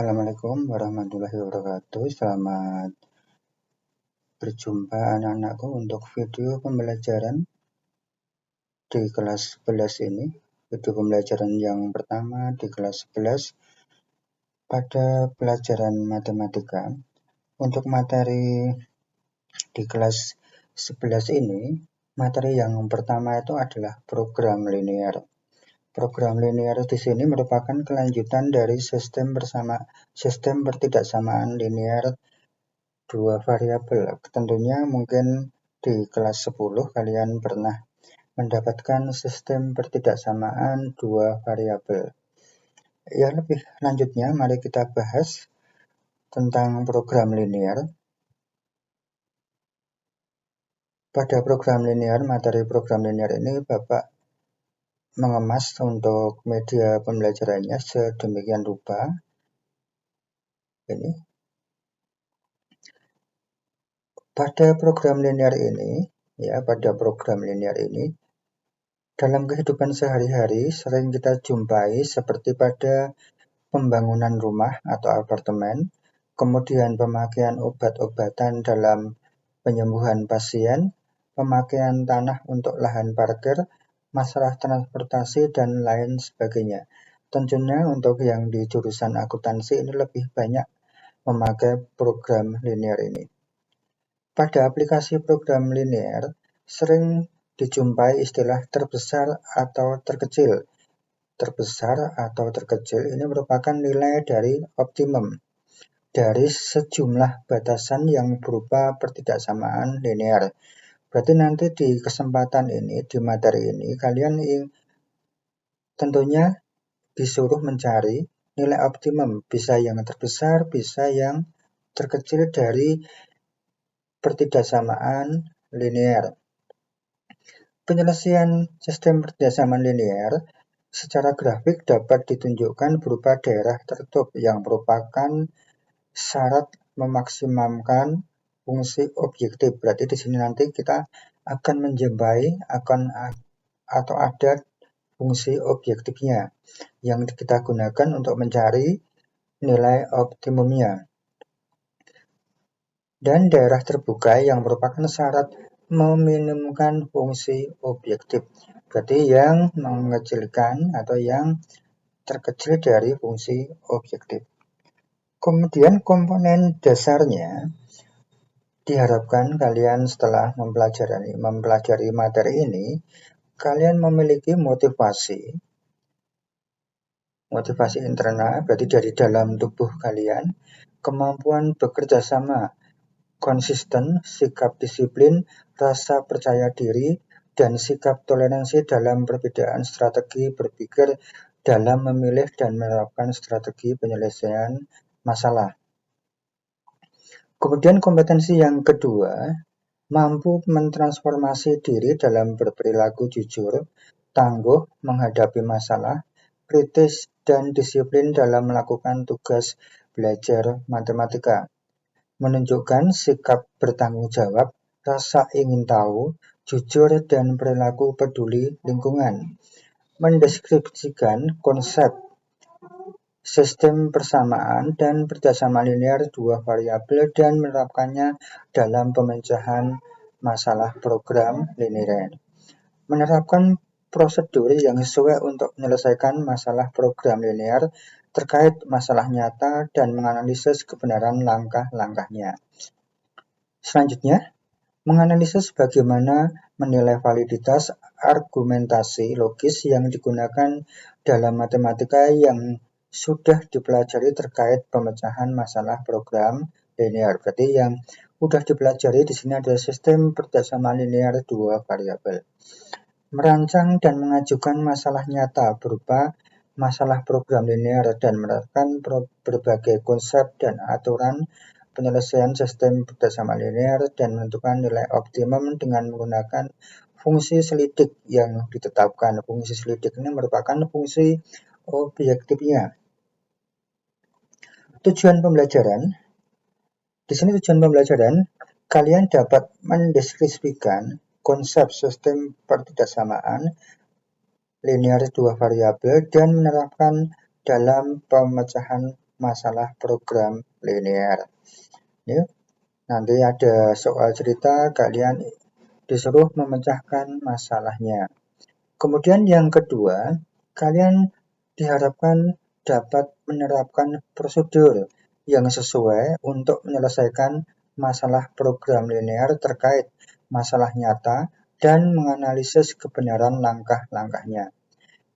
Assalamualaikum warahmatullahi wabarakatuh. Selamat berjumpa anak-anakku untuk video pembelajaran di kelas 11 ini. Video pembelajaran yang pertama di kelas 11 pada pelajaran matematika. Untuk materi di kelas 11 ini, materi yang pertama itu adalah program linear. Program linear di sini merupakan kelanjutan dari sistem pertidaksamaan linear dua variabel. Tentunya mungkin di kelas 10 kalian pernah mendapatkan sistem pertidaksamaan dua variabel. Ya, lebih lanjutnya mari kita bahas tentang program linear. Pada program linear, materi program linear ini Bapak mengemas untuk media pembelajarannya sedemikian rupa. Ini. Pada program linear ini, dalam kehidupan sehari-hari sering kita jumpai seperti pada pembangunan rumah atau apartemen, kemudian pemakaian obat-obatan dalam penyembuhan pasien, pemakaian tanah untuk lahan parkir, masalah transportasi, dan lain sebagainya. Tentunya untuk yang di jurusan akuntansi ini lebih banyak memakai program linear ini. Pada aplikasi program linear, sering dijumpai istilah terbesar atau terkecil. Terbesar atau terkecil ini merupakan nilai dari optimum dari sejumlah batasan yang berupa pertidaksamaan linear. Berarti nanti di kesempatan ini, di materi ini, kalian tentunya disuruh mencari nilai optimum, bisa yang terbesar, bisa yang terkecil dari pertidaksamaan linear. Penyelesaian sistem pertidaksamaan linear secara grafik dapat ditunjukkan berupa daerah tertutup yang merupakan syarat memaksimalkan fungsi objektif. Berarti di sini nanti kita akan menjumpai atau ada fungsi objektifnya yang kita gunakan untuk mencari nilai optimumnya. Dan daerah terbuka yang merupakan syarat meminimumkan fungsi objektif. Berarti yang mengecilkan atau yang terkecil dari fungsi objektif. Kemudian komponen dasarnya diharapkan kalian setelah mempelajari materi ini, kalian memiliki motivasi internal, berarti dari dalam tubuh kalian, kemampuan bekerja sama, konsisten, sikap disiplin, rasa percaya diri, dan sikap toleransi dalam perbedaan strategi berpikir dalam memilih dan menerapkan strategi penyelesaian masalah. Kemudian kompetensi yang kedua, mampu mentransformasi diri dalam berperilaku jujur, tangguh menghadapi masalah, kritis, dan disiplin dalam melakukan tugas belajar matematika. Menunjukkan sikap bertanggung jawab, rasa ingin tahu, jujur, dan perilaku peduli lingkungan. Mendeskripsikan konsep sistem persamaan dan pertidaksamaan linear dua variabel dan menerapkannya dalam pemecahan masalah program linear. Menerapkan prosedur yang sesuai untuk menyelesaikan masalah program linear terkait masalah nyata dan menganalisis kebenaran langkah-langkahnya. Selanjutnya, menganalisis bagaimana menilai validitas argumentasi logis yang digunakan dalam matematika yang sudah dipelajari terkait pemecahan masalah program linear. Berarti yang sudah dipelajari di sini adalah sistem pertidaksamaan linear dua variabel. Merancang dan mengajukan masalah nyata berupa masalah program linear dan menerapkan berbagai konsep dan aturan penyelesaian sistem pertidaksamaan linear dan menentukan nilai optimum dengan menggunakan fungsi selidik yang ditetapkan. Fungsi selidik ini merupakan fungsi objektifnya. Tujuan pembelajaran. Di sini tujuan pembelajaran, kalian dapat mendeskripsikan konsep sistem pertidaksamaan linear dua variabel dan menerapkan dalam pemecahan masalah program linear. Ini nanti ada soal cerita, kalian disuruh memecahkan masalahnya. Kemudian yang kedua, kalian diharapkan dapat menerapkan prosedur yang sesuai untuk menyelesaikan masalah program linear terkait masalah nyata dan menganalisis kebenaran langkah-langkahnya.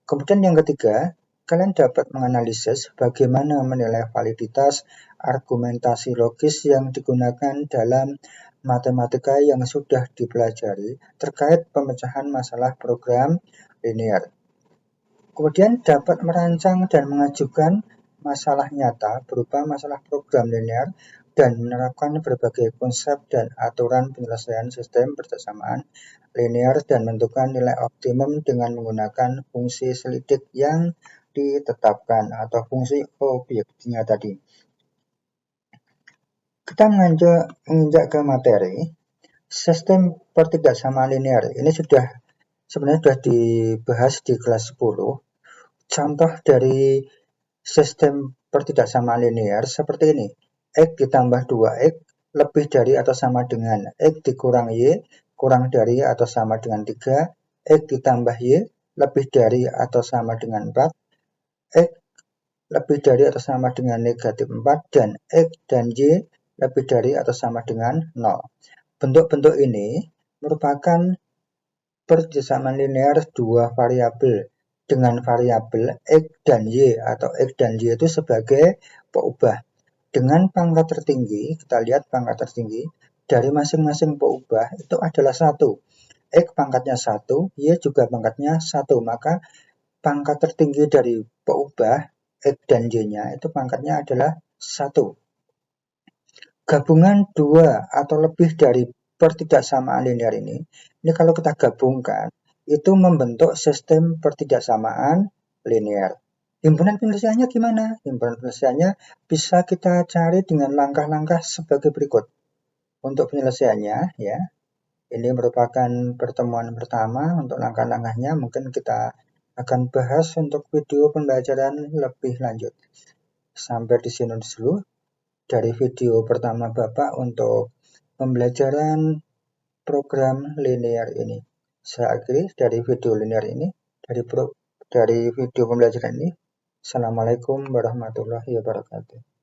Kemudian yang ketiga, kalian dapat menganalisis bagaimana menilai validitas argumentasi logis yang digunakan dalam matematika yang sudah dipelajari terkait pemecahan masalah program linear. Kemudian dapat merancang dan mengajukan masalah nyata berupa masalah program linear dan menerapkan berbagai konsep dan aturan penyelesaian sistem persamaan linear dan menentukan nilai optimum dengan menggunakan fungsi selidik yang ditetapkan atau fungsi objeknya tadi. Kita menginjak ke materi, sistem pertidaksamaan linear ini sebenarnya sudah dibahas di kelas 10. Contoh dari sistem pertidaksamaan linear seperti ini. X ditambah 2X lebih dari atau sama dengan X dikurang Y kurang dari atau sama dengan 3, X ditambah Y lebih dari atau sama dengan 4, X lebih dari atau sama dengan negatif 4, dan X dan Y lebih dari atau sama dengan 0. Bentuk-bentuk ini merupakan persamaan linear dua variabel dengan variabel X dan Y atau X dan Y itu sebagai peubah. Dengan pangkat tertinggi, kita lihat pangkat tertinggi dari masing-masing peubah itu adalah 1. X pangkatnya 1, Y juga pangkatnya 1, maka pangkat tertinggi dari peubah X dan Y-nya itu pangkatnya adalah 1. Gabungan dua atau lebih dari pertidaksamaan linear ini kalau kita gabungkan, itu membentuk sistem pertidaksamaan linear. Himpunan penyelesaiannya gimana? Himpunan penyelesaiannya bisa kita cari dengan langkah-langkah sebagai berikut. Untuk penyelesaiannya, ya, ini merupakan pertemuan pertama. Untuk langkah-langkahnya mungkin kita akan bahas untuk video pembelajaran lebih lanjut. Sampai di sini dulu dari video pertama Bapak untuk pembelajaran program linear ini. Saya akhiri dari video linear ini, dari video pembelajaran ini. Assalamualaikum warahmatullahi wabarakatuh.